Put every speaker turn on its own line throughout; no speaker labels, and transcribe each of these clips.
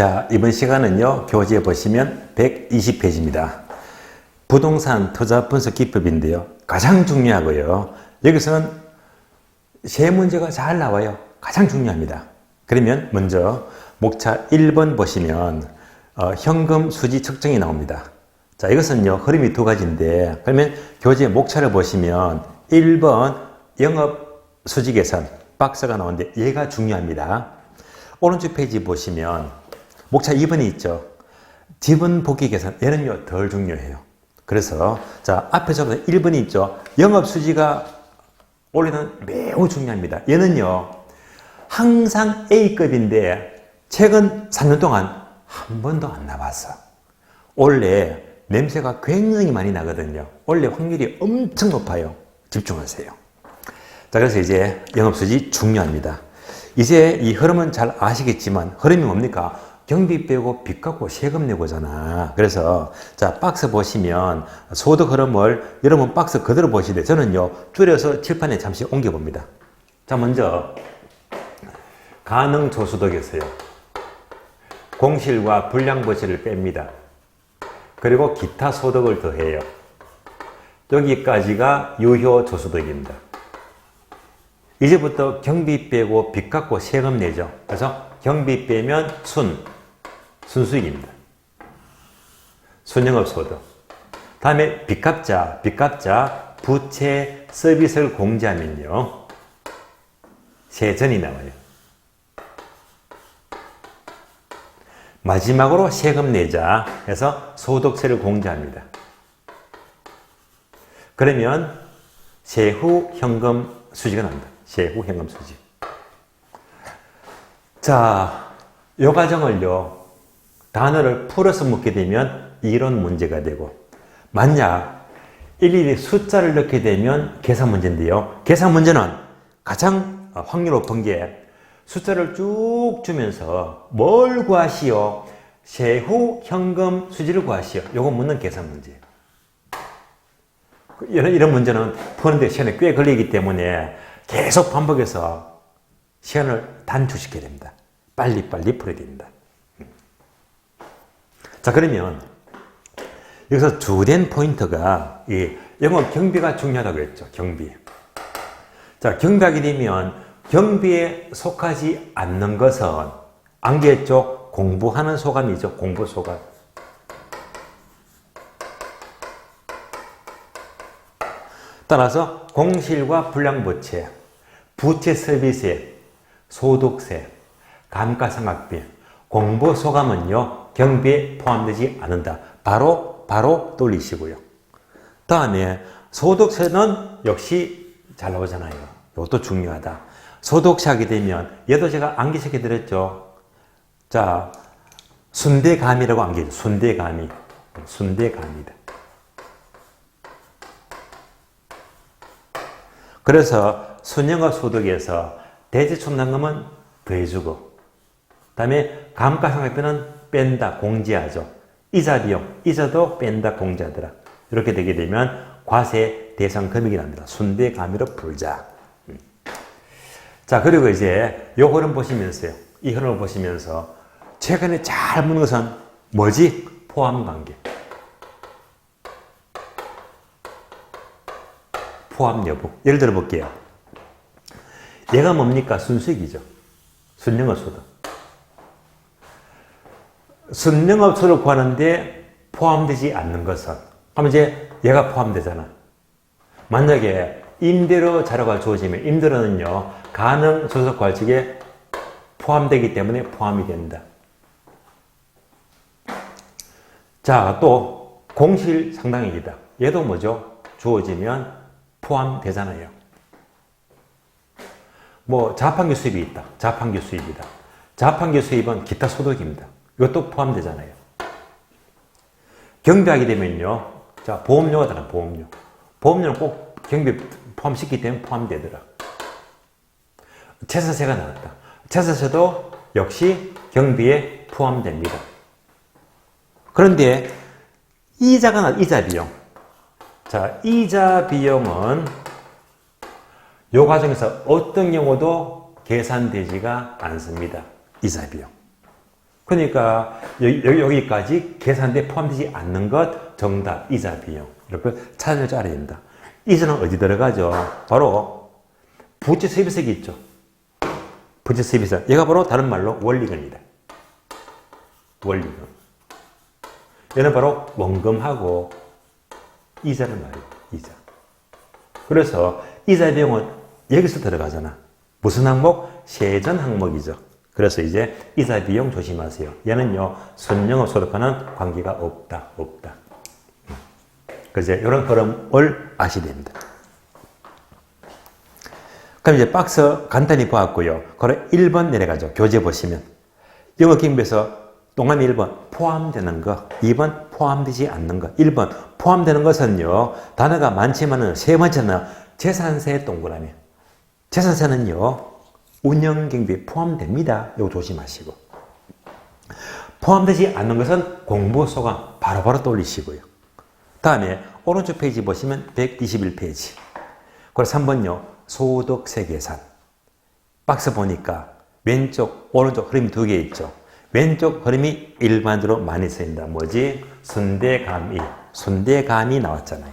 자, 이번 시간은요, 교재에 보시면 120페이지입니다. 부동산 투자 분석 기법인데요. 가장 중요하고요. 여기서는 세 문제가 잘 나와요. 가장 중요합니다. 그러면 먼저 목차 1번 보시면 현금 수지 측정이 나옵니다. 자, 이것은요, 흐름이 두 가지인데, 그러면 교재 목차를 보시면 1번 영업 수지 계산 박스가 나오는데 얘가 중요합니다. 오른쪽 페이지 보시면 목차 2번이 있죠. 지분 복귀 계산, 얘는요 덜 중요해요. 그래서 자, 앞에서부터 1번이 있죠. 영업 수지가 올해는 매우 중요합니다. 얘는요 항상 A급인데 최근 3년 동안 한 번도 안 나왔어. 원래 냄새가 굉장히 많이 나거든요. 원래 확률이 엄청 높아요. 집중하세요. 자, 그래서 이제 영업수지 중요합니다. 이제 이 흐름은 잘 아시겠지만 흐름이 뭡니까? 경비 빼고 빚 갚고 세금 내고잖아. 그래서 자, 박스 보시면 소득 흐름을 여러분 박스 그대로 보시되 저는요 줄여서 칠판에 잠시 옮겨봅니다. 자, 먼저 가능 조소득에서요 공실과 불량부채를 뺍니다. 그리고 기타 소득을 더해요. 여기까지가 유효 조소득입니다. 이제부터 경비 빼고 빚 갚고 세금 내죠. 그래서 경비 빼면 순수익입니다. 순영업소득. 다음에 빚 갚자, 부채 서비스를 공제하면요. 세전이 나와요. 마지막으로 세금 내자 해서 소득세를 공제합니다. 그러면 세후 현금 수지가 납니다. 세후 현금 수지. 자, 이 과정을요, 단어를 풀어서 묻게 되면 이런 문제가 되고, 만약 일일이 숫자를 넣게 되면 계산 문제인데요. 계산 문제는 가장 확률 높은 게 숫자를 쭉 주면서 뭘 구하시오? 세후 현금 수지를 구하시오. 요거 묻는 계산 문제예요. 이런 문제는 푸는데 시간이 꽤 걸리기 때문에 계속 반복해서 시간을 단축시켜야 됩니다. 빨리빨리 풀어야 됩니다. 자, 그러면 여기서 주된 포인트가 이 영업 경비가 중요하다고 했죠. 경비. 자, 경비하게 되면 경비에 속하지 않는 것은 안개 쪽 공부하는 소감이죠. 공부 소감. 따라서 공실과 불량부채, 부채 서비스세, 소득세, 감가상각비, 공부소감은요 경비에 포함되지 않는다. 바로 돌리시고요. 다음에 소득세는 역시 잘 나오잖아요. 이것도 중요하다. 소득세 하게 되면 얘도 제가 암기시켜 드렸죠. 자, 순대감이라고 암기해요. 순대감이다. 그래서 순영업 소득에서 대지총납금은 더해주고, 다음에 감가상각비는 뺀다, 공제하죠. 이자 비용, 이자도 뺀다, 공제하더라. 이렇게 되게 되면 과세 대상 금액이 납니다. 순대감위로 풀자. 자, 그리고 이제 요 흐름 보시면서요. 이 흐름을 보시면서 최근에 잘 묻는 것은 뭐지? 포함관계. 포함 여부. 예를 들어 볼게요. 얘가 뭡니까? 순수익이죠. 순영업소득. 순영업소득을 구하는데 포함되지 않는 것은, 그럼 이제 얘가 포함되잖아. 만약에 임대료 자료가 주어지면 임대료는요 가능 조석 과칙에 포함되기 때문에 포함이 된다. 자, 또 공실 상당액이다. 얘도 뭐죠? 주어지면 포함되잖아요. 뭐 자판기 수입이 있다. 자판기 수입이다. 자판기 수입은 기타 소득입니다. 이것도 포함되잖아요. 경비하게 되면요. 자, 보험료가 들어가. 보험료는 꼭 경비 포함시키기 때문에 포함되더라. 채사세가 나왔다. 채사세도 역시 경비에 포함됩니다. 그런데 이자가 나왔다. 이자 비용. 자, 이자 비용은 이 과정에서 어떤 경우도 계산되지가 않습니다. 이자 비용. 그러니까 여기까지 계산대에 포함되지 않는 것 정답 이자 비용 이렇게 찾을 줄 알아야 됩니다. 이자는 어디 들어가죠? 바로 부채 세비세기 있죠. 부채 세비세. 얘가 바로 다른 말로 원리금입니다. 원리금. 얘는 바로 원금하고 이자를 말해요. 이자. 그래서 이자 비용은 여기서 들어가잖아. 무슨 항목? 세전 항목이죠. 그래서 이제 이자 비용 조심하세요. 얘는요, 순영업 소득과는 관계가 없다. 그래서 이런 흐름을 아셔야 됩니다. 그럼 이제 박스 간단히 보았고요. 그럼 1번 내려가죠. 교재 보시면. 영어 경비에서 동그라미 1번 포함되는 거, 2번 포함되지 않는 거. 1번 포함되는 것은요, 단어가 많지만은 세 번째는 재산세 동그라미. 재산세는요, 운영경비 포함됩니다. 이거 조심하시고. 포함되지 않는 것은 공부소감 바로바로 떠올리시고요. 다음에 오른쪽 페이지 보시면 121페이지. 그리고 3번요. 소득세 계산. 박스 보니까 왼쪽, 오른쪽 흐름이 두 개 있죠. 왼쪽 흐름이 일반적으로 많이 쓰인다. 뭐지? 순대감이 나왔잖아요.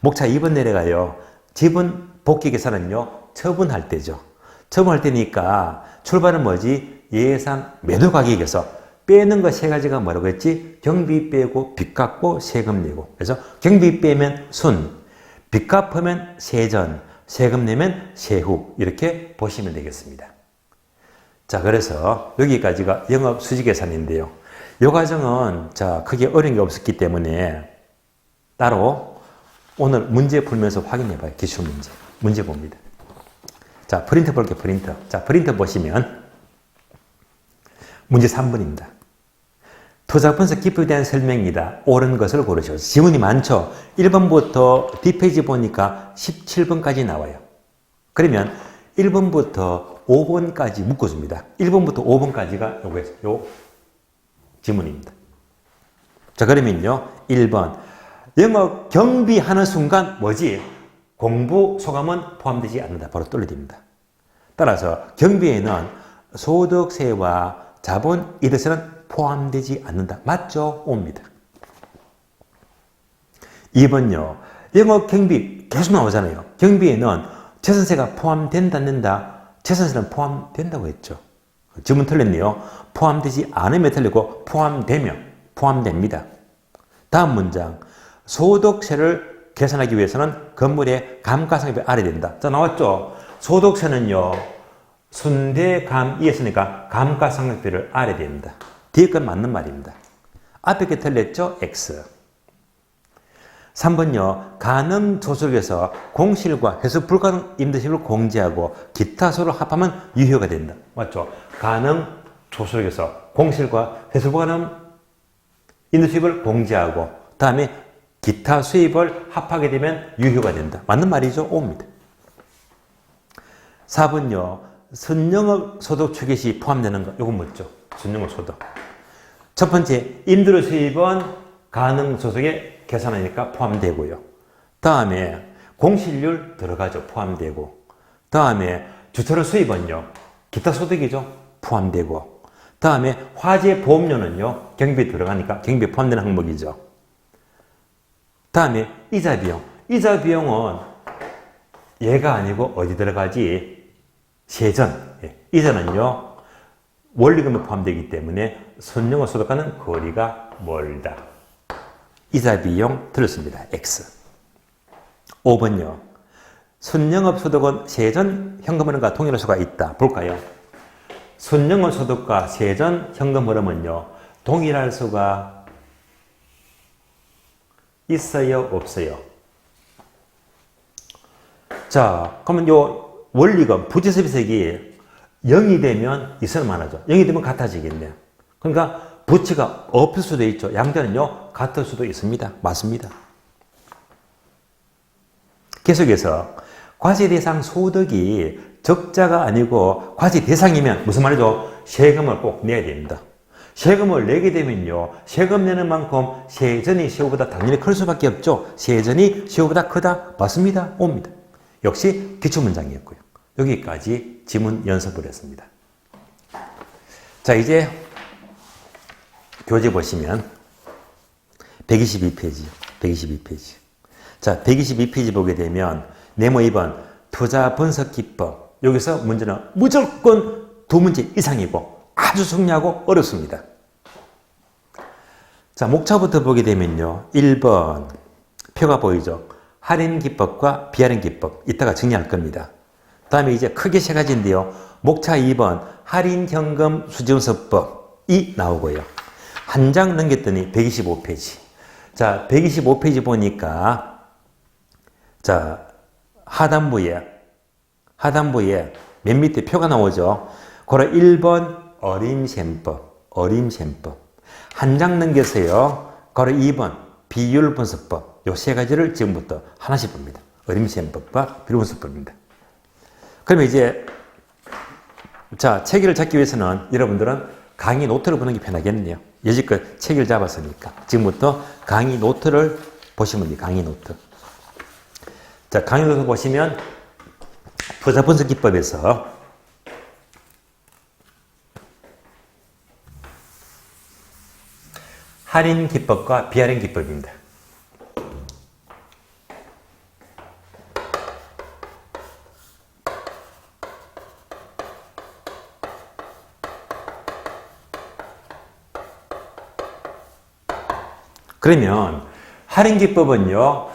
목차 2번 내려가요. 지분 복귀 계산은요. 처분할 때죠. 처분할 때니까 출발은 뭐지? 예산 매도 가격에서 빼는 거 세 가지가 뭐라고 했지? 경비 빼고 빚 갚고 세금 내고. 그래서 경비 빼면 순, 빚 갚으면 세전, 세금 내면 세후 이렇게 보시면 되겠습니다. 자, 그래서 여기까지가 영업 수지 계산인데요. 이 과정은 자 크게 어려운 게 없었기 때문에 따로 오늘 문제 풀면서 확인해 봐요. 기출 문제. 문제 봅니다. 자, 프린트 볼게요. 프린트. 자, 프린트 보시면 문제 3번입니다. 투자 분석 기법에 대한 설명입니다. 옳은 것을 고르시오. 지문이 많죠? 1번부터 뒷페이지 보니까 17번까지 나와요. 그러면 1번부터 5번까지 묶어줍니다. 1번부터 5번까지가 요 지문입니다. 자, 그러면요. 1번. 영업 경비하는 순간 뭐지? 공부 소감은 포함되지 않는다. 바로 뚫려집니다. 따라서 경비에는 소득세와 자본 이득세는 포함되지 않는다. 맞죠? 옵니다. 2번요. 영업 경비 계속 나오잖아요. 경비에는 재산세가 포함된다, 안 된다? 재산세는 포함된다고 했죠. 지문 틀렸네요. 포함되지 않으면 틀리고 포함되면 포함됩니다. 다음 문장. 소득세를 계산하기 위해서는 건물의 감가상각비를 알아야 된다. 자, 나왔죠? 소득세는요. 순대감이었으니까 감가상각비를 알아야 됩니다. 뒤에 건 맞는 말입니다. 앞에 게 틀렸죠? X. 3번요. 가능조속에서 공실과 회수 불가능 임대시비를 공제하고 기타 소를 합하면 유효가 된다. 맞죠? 가능조속에서 공실과 회수 불가능 임대시비를 공제하고 다음에 기타 수입을 합하게 되면 유효가 된다. 맞는 말이죠? 옵니다. 4번요. 선영업 소득 추계 시 포함되는 거. 이건 뭐죠? 선영업 소득. 첫 번째, 임대료 수입은 가능조속에 계산하니까 포함되고요. 다음에 공실률 들어가죠. 포함되고. 다음에 주차료 수입은요. 기타 소득이죠. 포함되고. 다음에 화재 보험료는요. 경비 들어가니까 경비에 포함되는 항목이죠. 다음에 이자 비용. 이자 비용은 얘가 아니고 어디 들어가지? 세전. 이자는요. 원리금에 포함되기 때문에 선영업 소득과는 거리가 멀다. 이자 비용 틀렸습니다. X. 5번요. 선영업 소득은 세전 현금 흐름과 동일할 수가 있다. 볼까요? 선영업 소득과 세전 현금 흐름은요. 동일할 수가 있어요? 없어요? 자, 그러면 요 원리금, 부채세비색이 0이 되면 있을만 하죠. 0이 되면 같아지겠네요. 그러니까 부채가 없을 수도 있죠. 양자는요, 같을 수도 있습니다. 맞습니다. 계속해서 과세 대상 소득이 적자가 아니고 과세 대상이면 무슨 말이죠? 세금을 꼭 내야 됩니다. 세금을 내게 되면요, 세금 내는 만큼 세전이 세후보다 당연히 클 수밖에 없죠. 세전이 세후보다 크다? 맞습니다. 옵니다. 역시 기출문장이었고요. 여기까지 지문 연습을 했습니다. 자, 이제 교재 보시면 122페이지요. 122페이지. 자, 122페이지 보게 되면 네모 2번 투자 분석 기법. 여기서 문제는 무조건 두 문제 이상이고 아주 중요하고 어렵습니다. 자, 목차부터 보게 되면요. 1번 표가 보이죠. 할인 기법과 비할인 기법. 이따가 정리할 겁니다. 다음에 이제 크게 세 가지인데요. 목차 2번 할인 현금 수지분석법이 나오고요. 한 장 넘겼더니 125페이지. 자, 125페이지 보니까 자, 하단부에 맨 밑에 표가 나오죠. 그래 1번 어림셈법. 한 장 넘겨서요. 그래 2번 비율 분석법. 요 세 가지를 지금부터 하나씩 봅니다. 어림셈법과 비율 분석법입니다. 그러면 이제 자, 체계를 잡기 위해서는 여러분들은 강의 노트를 보는 게 편하겠네요. 여지껏 체계를 잡았으니까. 지금부터 강의 노트를 보시면 돼요. 강의 노트. 자, 강의 노트 보시면 투자 분석 기법에서 할인 기법과 비할인 기법입니다. 그러면 할인 기법은요,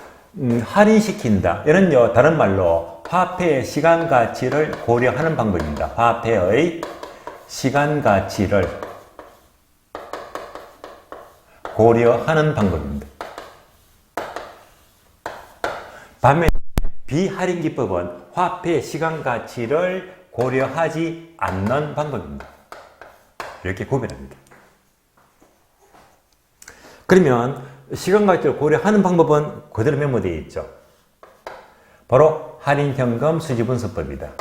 할인시킨다. 이런요, 다른 말로 화폐의 시간 가치를 고려하는 방법입니다. 화폐의 시간 가치를 고려하는 방법입니다. 반면에 비할인 기법은 화폐의 시간 가치를 고려하지 않는 방법입니다. 이렇게 구별합니다. 그러면 시간 가치를 고려하는 방법은 그대로 메모되어 있죠. 바로 할인 현금 수지 분석법이다.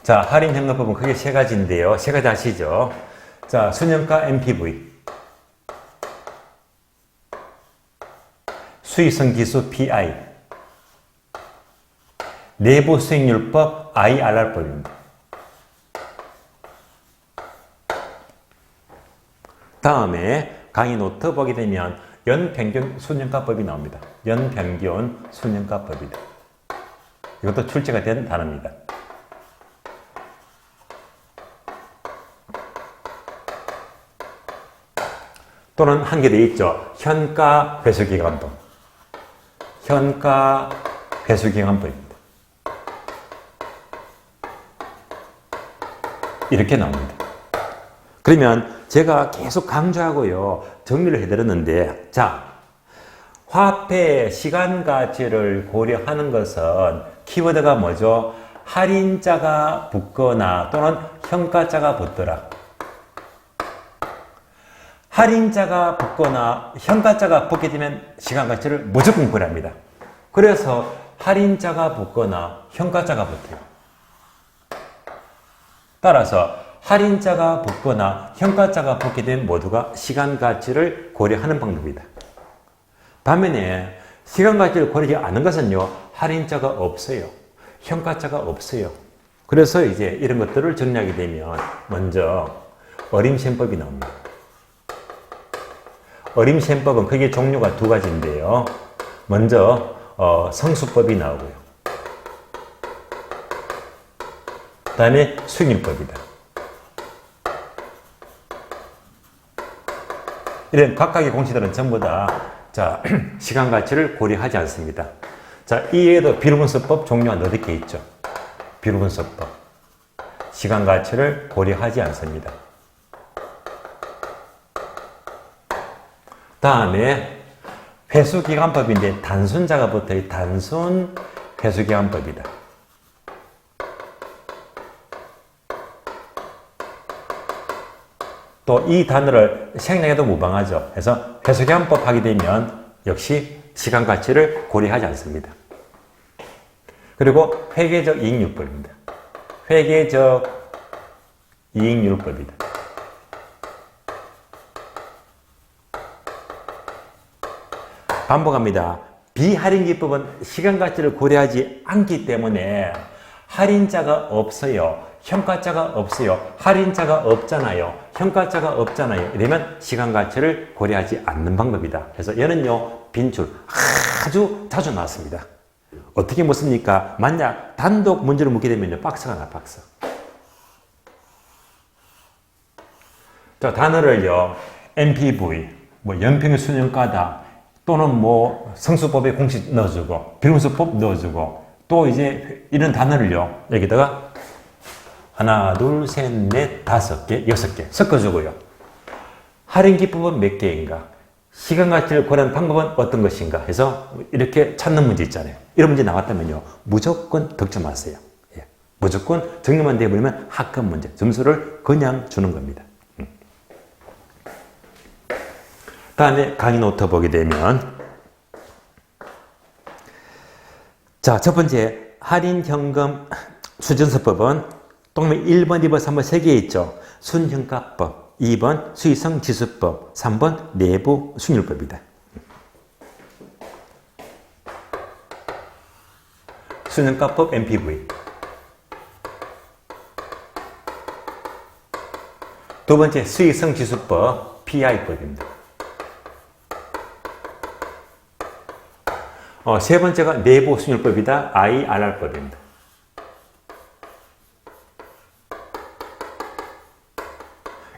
자, 할인 현금법은 크게 세 가지인데요. 세 가지 아시죠? 자, 순영가 MPV, 수익성 기수 PI, 내부 수익률법 IRR법입니다. 다음에 강의 노트 보게 되면 연평균 순영가법이 나옵니다. 연평균 순영가법이다. 이것도 출제가 된 단어입니다. 또는 한 개 더 있죠. 현가 회수기간법. 현가 회수기간법입니다. 이렇게 나옵니다. 그러면 제가 계속 강조하고요. 정리를 해드렸는데, 자, 화폐의 시간 가치를 고려하는 것은 키워드가 뭐죠? 할인자가 붙거나 또는 현가자가 붙더라. 할인자가 붙거나 현가자가 붙게 되면 시간 가치를 무조건 고려합니다. 그래서 할인자가 붙거나 현가자가 붙어요. 따라서 할인자가 붙거나 현가자가 붙게 되면 모두가 시간 가치를 고려하는 방법이다. 반면에 시간 가치를 고려하지 않는 것은요, 할인자가 없어요. 현가자가 없어요. 그래서 이제 이런 것들을 정리하게 되면 먼저 어림셈법이 나옵니다. 어림셈법은 크게 종류가 두 가지인데요. 먼저 성수법이 나오고요. 그 다음에 수익률법이다. 이런 각각의 공식들은 전부 다 자, 시간 가치를 고려하지 않습니다. 자, 이외에도 비율분석법 종류가 너댓 개 있죠. 비율분석법. 시간 가치를 고려하지 않습니다. 다음에 회수기간법인데 단순자가 붙어요. 단순 회수기간법이다. 또 이 단어를 생략해도 무방하죠. 그래서 회수기간법 하게 되면 역시 시간 가치를 고려하지 않습니다. 그리고 회계적 이익률법입니다. 회계적 이익률법이다. 반복합니다. 비할인 기법은 시간 가치를 고려하지 않기 때문에 할인자가 없어요. 현가자가 없어요. 할인자가 없잖아요. 현가자가 없잖아요. 이러면 시간 가치를 고려하지 않는 방법이다. 그래서 얘는요, 빈출 아주 자주 나왔습니다. 어떻게 묻습니까? 만약 단독 문제를 묻게 되면요, 박스가 나, 박스. 자, 단어를요, MPV, 뭐 연평균 수준가다, 또는 뭐 성수법의 공식 넣어주고, 비름수법 넣어주고, 또 이제 이런 단어를요, 여기다가 하나, 둘, 셋, 넷, 다섯 개, 여섯 개 섞어주고요. 할인 기법은 몇 개인가? 시간 가치를 고려하는 방법은 어떤 것인가? 해서 이렇게 찾는 문제 있잖아요. 이런 문제 나왔다면요, 무조건 득점하세요. 예. 무조건 정리만 돼버리면 합격 문제, 점수를 그냥 주는 겁니다. 다음에 강의 노트 보게 되면, 자, 첫 번째 할인 현금 수준서법은 동면 1번, 2번, 3번 3개 있죠. 순현가법, 2번 수익성 지수법, 3번 내부 수익률법이다. 순현가법 MPV. 두 번째 수익성 지수법 PI법입니다. 세 번째가 내부 수익률법이다. IRR법입니다.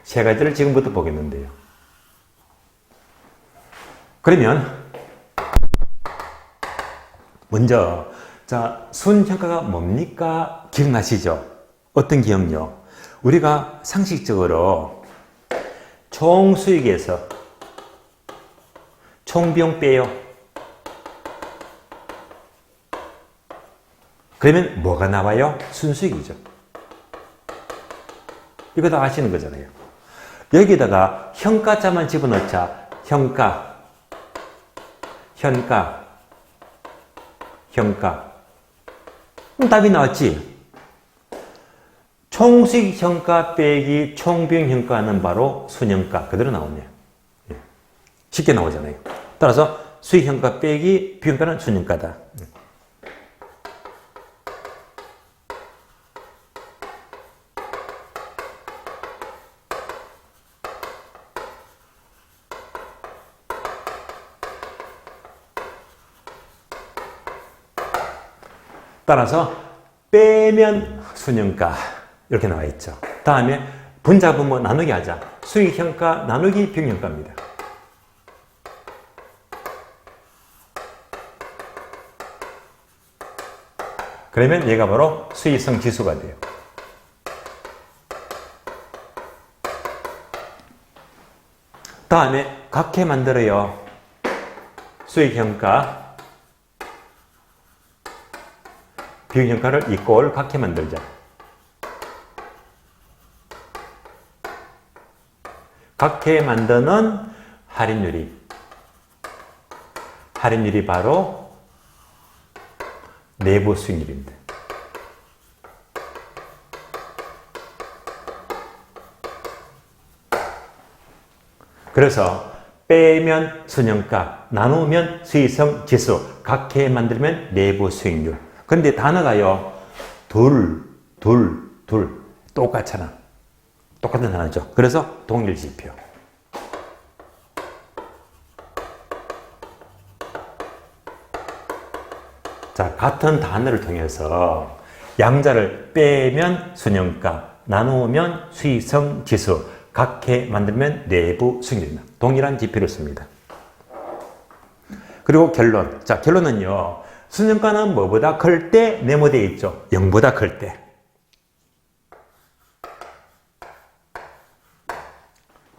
세 가지를 지금부터 보겠는데요. 그러면 먼저 자, 순현가가 뭡니까? 기억나시죠? 어떤 기억요? 우리가 상식적으로 총수익에서 총비용 빼요. 그러면 뭐가 나와요? 순수익이죠. 이거 다 아시는 거잖아요. 여기다가 현가자만 집어넣자. 현가. 그럼 답이 나왔지? 총수익 현가 빼기 총비용 현가는 바로 순현가. 그대로 나오네요. 쉽게 나오잖아요. 따라서 수익 현가 빼기 비용가는 순현가다. 따라서 빼면 순현가 이렇게 나와 있죠. 다음에 분자분모 나누기 하자. 수익현가 나누기 비용현가입니다. 그러면 얘가 바로 수익성 지수가 돼요. 다음에 각해 만들어요. 수익현가 비용현가를 이꼴 각해 만들자. 각해 만드는 할인율이 바로 내부 수익률입니다. 그래서 빼면 순현가, 나누면 수익성 지수, 각해 만들면 내부 수익률. 근데 단어가요, 둘, 똑같잖아. 똑같은 단어죠. 그래서 동일지표. 자, 같은 단어를 통해서 양자를 빼면 순현가, 나누면 수익성 지수, 각해 만들면 내부 수익률입니다. 동일한 지표를 씁니다. 그리고 결론. 자, 결론은요, 순현가는 뭐보다 클 때 네모되어 있죠. 0보다 클 때.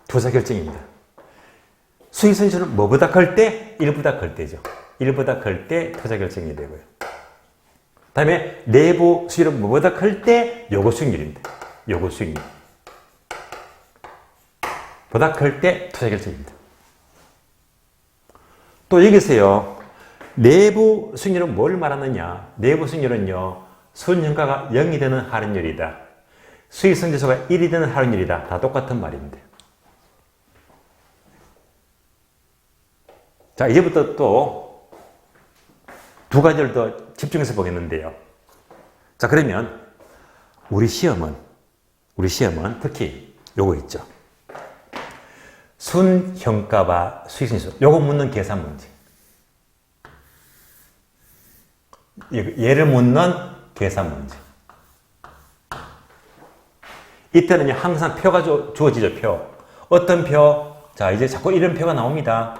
투자 결정입니다. 수익성 지수는 뭐보다 클 때? 1보다 클 때죠. 1보다 클 때 투자 결정이 되고요. 다음에 내부 수익률은 뭐보다 클 때? 요거 수익률입니다. 요거 수익률. 보다 클 때 투자 결정입니다. 또 여기서요, 내부 수익률은 뭘 말하느냐? 내부 수익률은요, 순현가가 0이 되는 할인율이다. 수익성 지수가 1이 되는 할인율이다. 다 똑같은 말입니다. 자, 이제부터 또 두 가지를 더 집중해서 보겠는데요. 자, 그러면 우리 시험은 특히 요거 있죠. 순형값과 수익순수, 요거 묻는 계산 문제. 얘를 묻는 계산 문제. 이때는요, 항상 표가 주어지죠, 표. 어떤 표? 자, 이제 자꾸 이런 표가 나옵니다.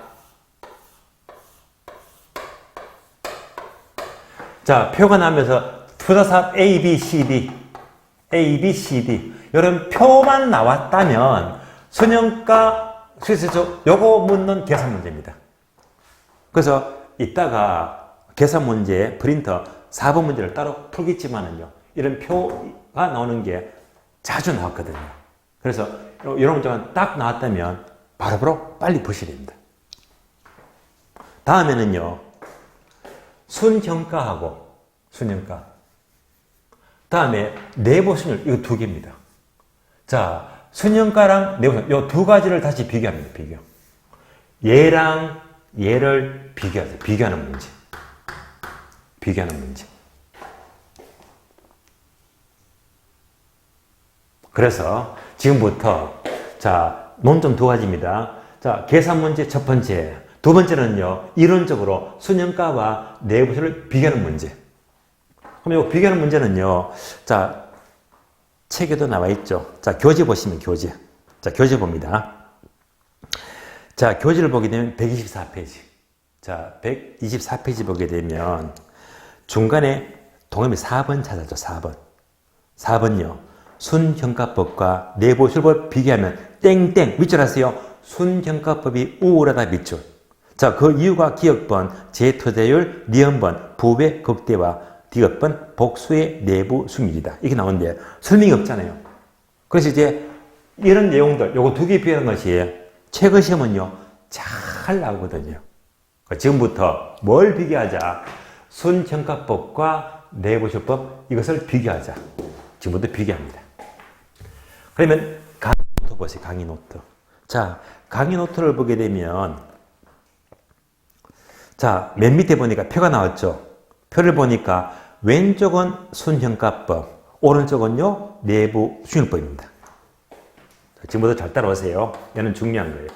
자, 표가 나면서 투자사업 A, B, C, D, A, B, C, D 이런 표만 나왔다면 순형가, 수익순수 요거 묻는 계산 문제입니다. 그래서 이따가 계산 문제 프린터 4번 문제를 따로 풀겠지만은요, 이런 표가 나오는 게 자주 나왔거든요. 그래서 이런 문제가 딱 나왔다면 바로바로 빨리 보셔야 됩니다. 다음에는요, 순형가하고 순형가. 다음에 내보순율, 이거 두 개입니다. 자, 순형가랑 내보순율, 이 두 가지를 다시 비교합니다. 비교. 얘랑 얘를 비교하세요. 비교하는 문제. 비교하는 문제. 그래서 지금부터 자, 논점 두 가지입니다. 자, 계산 문제 첫 번째. 두 번째는요, 이론적으로 순형가와 내부수를 비교하는 문제. 그럼 이 비교하는 문제는요, 자, 책에도 나와 있죠. 자, 교재 보시면 교재. 자, 교재 봅니다. 자, 교재를 보게 되면 124페이지. 자, 124페이지 보게 되면 중간에 동그라미 4번 찾았죠. 4번. 4번요. 순형가법과 내부수법 비교하면 땡땡. 밑줄 하세요. 순형가법이 우월하다 밑줄. 자, 그 이유가 기억번, 재투자율, 니은번, 부배 극대화, 디귿번, 복수의 내부 수익률이다. 이게 나오는데 설명이 없잖아요. 그래서 이제 이런 내용들, 요거 두 개 비교하는 것이 최근 시험은요, 잘 나오거든요. 지금부터 뭘 비교하자? 순형가법과 내부수법, 이것을 비교하자. 지금부터 비교합니다. 그러면 강의 노트 보세요. 강의 노트. 자, 강의 노트를 보게 되면 자, 맨 밑에 보니까 표가 나왔죠. 표를 보니까 왼쪽은 순형가법, 오른쪽은요, 내부 수익률법입니다. 지금부터 잘 따라오세요. 얘는 중요한 거예요.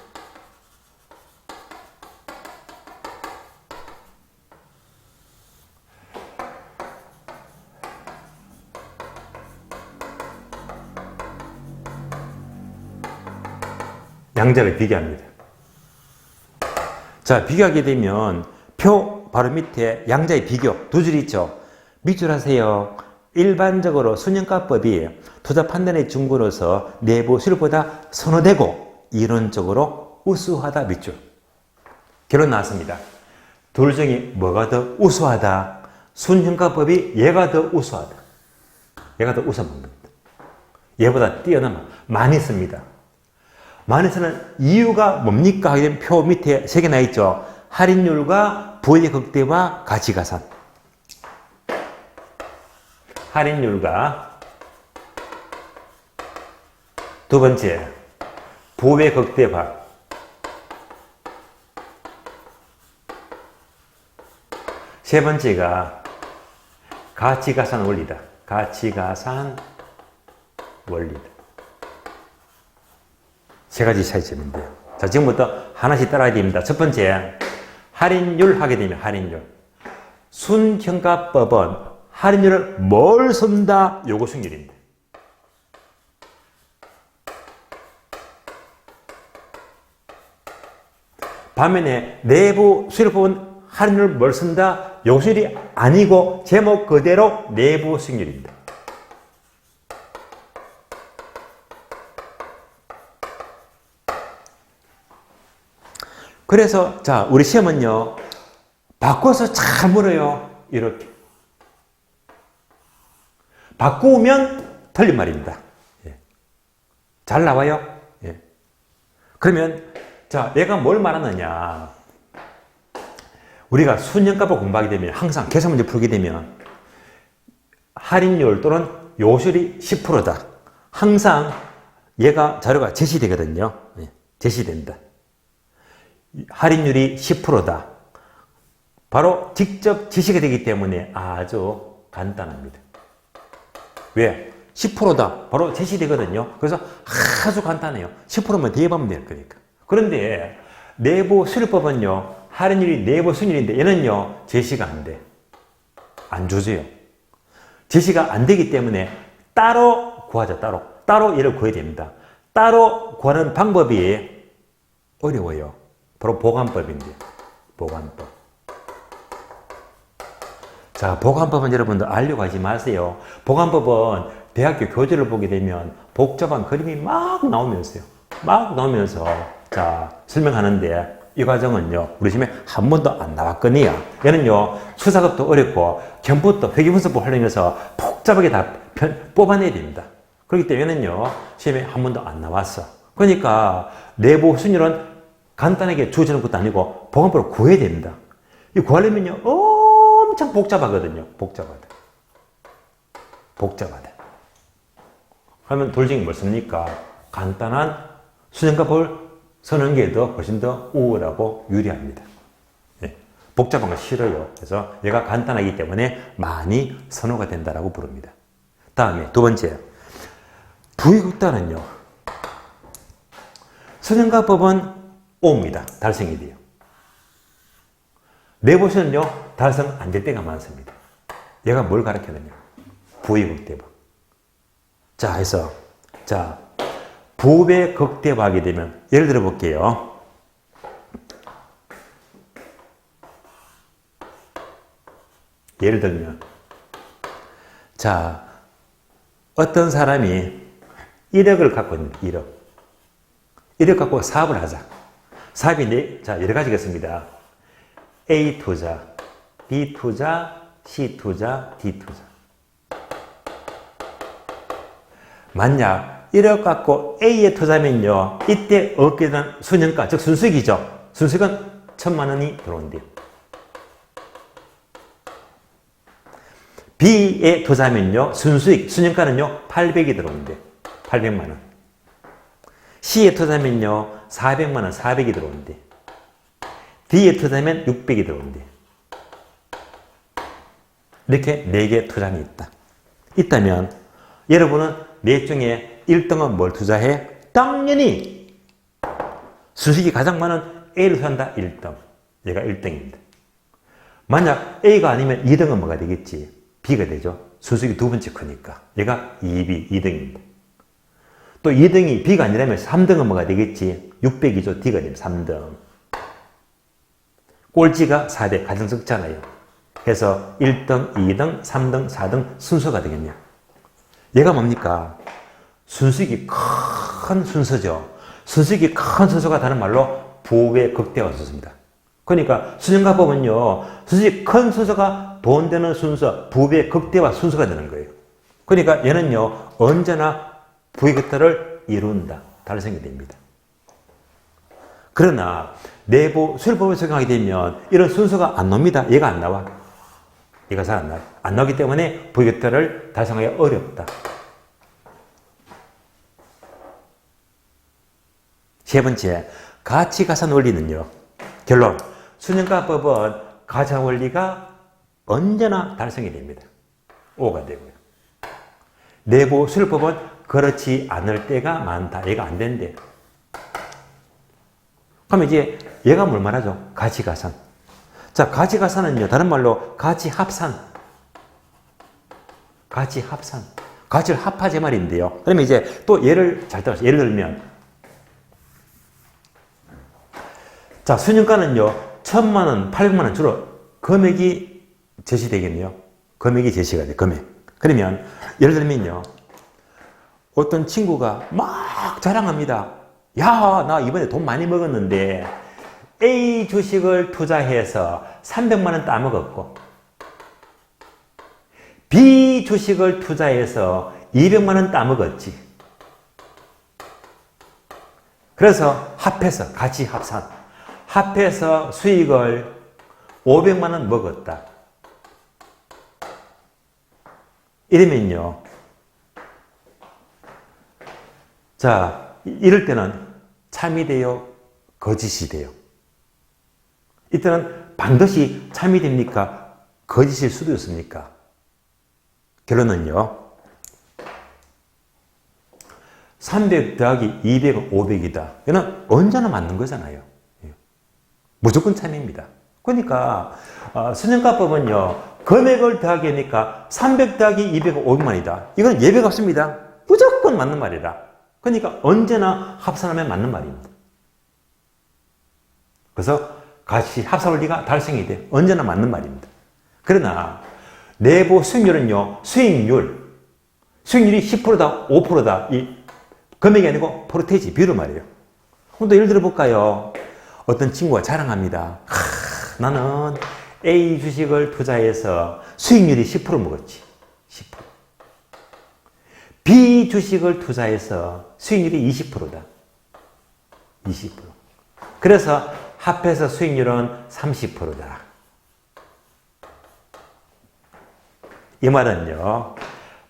양자를 비교합니다. 자, 비교하게 되면 표 바로 밑에 양자의 비교 두 줄 있죠. 밑줄 하세요. 일반적으로 순형가법이 투자 판단의 중구로서 내부 수익률보다 선호되고 이론적으로 우수하다 밑줄. 결론 나왔습니다. 둘 중에 뭐가 더 우수하다? 순형가법이 얘가 더 우수하다. 얘가 더 우수한 겁니다. 얘보다 뛰어넘어. 많이 씁니다. 많이 쓰는 이유가 뭡니까? 하게 되면 표 밑에 세 개 나 있죠. 할인율과 부의 극대화 가치가산. 할인율과 두 번째 부의 극대화. 세 번째가 가치가산 원리다. 가치가산 원리다. 세 가지 차이점인데요. 자, 지금부터 하나씩 따라야 됩니다. 첫 번째, 할인율 하게 되면 할인율. 순형가법은 할인율을 뭘 쓴다? 요거 수익률입니다. 반면에 내부 수익률법은 할인율을 뭘 쓴다? 요거 수익률이 아니고 제목 그대로 내부 수익률입니다. 그래서 자, 우리 시험은요, 바꿔서 잘 물어요. 이렇게 바꾸면 틀린 말입니다. 예. 잘 나와요. 예. 그러면 자, 내가 뭘 말하느냐? 우리가 순형가법 공부하게 되면 항상 계산 문제 풀게 되면 할인율 또는 요술이 10%다. 항상 얘가 자료가 제시되거든요. 예. 제시된다. 할인율이 10%다. 바로 직접 지시가 되기 때문에 아주 간단합니다. 왜? 10%다. 바로 제시되거든요. 그래서 아주 간단해요. 10%면 대입하면 될 거니까. 그런데 내부 수료법은요, 할인율이 내부 순율인데 얘는요, 제시가 안 돼. 안 주세요. 제시가 안 되기 때문에 따로 구하자, 따로. 따로 얘를 구해야 됩니다. 따로 구하는 방법이 어려워요. 바로 보관법인데, 보관법. 자, 보관법은 여러분들 알려고 하지 마세요. 보관법은 대학교 교재를 보게 되면 복잡한 그림이 막 나오면서요. 막 나오면서, 자, 설명하는데 이 과정은요, 우리 시험에 한 번도 안 나왔거든요. 얘는요, 수사급도 어렵고, 경부도 회계분석법 활용해서 복잡하게 다 뽑아내야 됩니다. 그렇기 때문에는요, 시험에 한 번도 안 나왔어. 그러니까 내부 순위는 간단하게 주어지는 것도 아니고 보관법을 구해야 됩니다. 이 구하려면요, 엄청 복잡하거든요. 복잡하다. 복잡하다. 그러면 돌증이 뭐습니까? 간단한 수정값을 쓰는 게 더 훨씬 더 우월하고 유리합니다. 예. 복잡한 거 싫어요. 그래서 얘가 간단하기 때문에 많이 선호가 된다라고 부릅니다. 다음에 두 번째, 부의극단은요, 수정가법은 O입니다. 달성이 돼요. 내보시는요, 달성 안 될 때가 많습니다. 얘가 뭘 가르치느냐? 부의극대법. 자, 해서, 자, 부배 극대화하게 되면, 예를 들어 볼게요. 예를 들면, 자, 어떤 사람이 1억을 갖고 있는데, 1억. 1억 갖고 사업을 하자. 사업이 자, 여러 가지겠습니다. A 투자, B 투자, C 투자, D 투자. 만약 1억 갖고 A에 투자하면요, 이때 얻게 되는 순현가, 즉 순수익이죠. 순수익은 1,000만 원이 들어온대요. B에 투자하면요, 순수익, 순현가는요, 800이 들어온대요. 800만 원. C에 투자하면요, 400만 원, 400이 들어온대요. D에 투자하면 600이 들어온대요. 이렇게 4개 투자함이 있다. 있다면, 여러분은 넷 중에 1등은 뭘 투자해? 당연히 수익이 가장 많은 A를 투자한다. 1등. 얘가 1등입니다. 만약 A가 아니면 2등은 뭐가 되겠지? B가 되죠. 수익이 두 번째 크니까. 얘가 2등입니다. 또 2등이 B가 아니라면 3등은 뭐가 되겠지? 600이죠. D가 되면 3등. 꼴찌가 400, 가장 적잖아요. 그래서 1등, 2등, 3등, 4등 순서가 되겠네요. 얘가 뭡니까? 순수익이 큰 순서죠. 순수익이 큰 순서가 다른 말로 부의 극대화 순서입니다. 그러니까 수정가법은요, 순수익 큰 순서가 돈 되는 순서, 부의 극대화 순서가 되는 거예요. 그러니까 얘는요, 언제나 부의 극대화를 이룬다. 달성이 됩니다. 그러나 내부 수료법을 적용하게 되면 이런 순서가 안 나옵니다. 얘가 안 나와. 얘가 잘 안 나와요. 안 나오기 때문에 부의 극대화를 달성하기 어렵다. 세 번째, 가치가산 원리는요. 결론, 수정가법은 가치가산 원리가 언제나 달성이 됩니다. O가 되고요. 내부 수료법은 그렇지 않을 때가 많다. 얘가 안 된대요. 그러면 이제 얘가 뭘 말하죠? 가치가산. 자, 가치가산은요, 다른 말로 가치합산. 가치합산. 가치를 합하지 말인데요. 그러면 이제 또 예를 잘 들어서 예를 들면, 자, 수년가는요, 1,000만 원, 800만 원 주로 금액이 제시되겠네요. 금액이 제시가 돼, 금액. 그러면 예를 들면요, 어떤 친구가 막 자랑합니다. 야, 나 이번에 돈 많이 먹었는데 A 주식을 투자해서 300만 원 따먹었고 B 주식을 투자해서 200만 원 따먹었지. 그래서 합해서 같이 합해서 수익을 500만 원 먹었다. 이러면요, 자, 이럴 때는 참이 돼요? 거짓이 돼요? 이때는 반드시 참이 됩니까? 거짓일 수도 있습니까? 결론은요. 300 더하기 200은 500이다. 이거는 언제나 맞는 거잖아요. 무조건 참입니다. 그러니까 수정가법은요. 금액을 더하기 하니까 300 더하기 200은 500만이다. 이건 예외가 없습니다. 무조건 맞는 말이라. 그러니까 언제나 합산하면 맞는 말입니다. 그래서 같이 합산 원리가 달성이 돼. 언제나 맞는 말입니다. 그러나 내부 수익률은요. 수익률이 10%다, 5%다. 이 금액이 아니고 프로테이지 비율 말이에요. 그럼 또 예를 들어 볼까요? 어떤 친구가 자랑합니다. 나는 A 주식을 투자해서 수익률이 10% 먹었지. 10%. B 주식을 투자해서 수익률이 20%다. 20%. 그래서 합해서 수익률은 30%다. 이 말은요.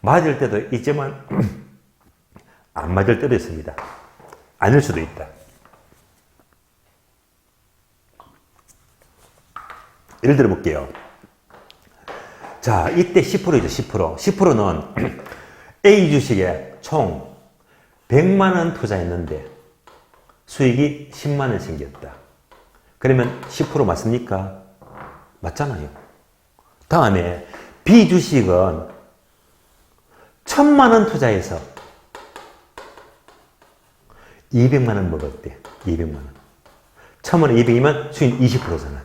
맞을 때도 있지만 안 맞을 때도 있습니다. 아닐 수도 있다. 예를 들어 볼게요. 자, 이때 10%이죠. 10%. 10%는 A 주식에 총 100만 원 투자했는데 수익이 10만 원 생겼다. 그러면 10% 맞습니까? 맞잖아요. 다음에 B 주식은 1000만 원 투자해서 200만 원 먹었대. 200만 원. 1000만 원 200이면 수익 20%잖아.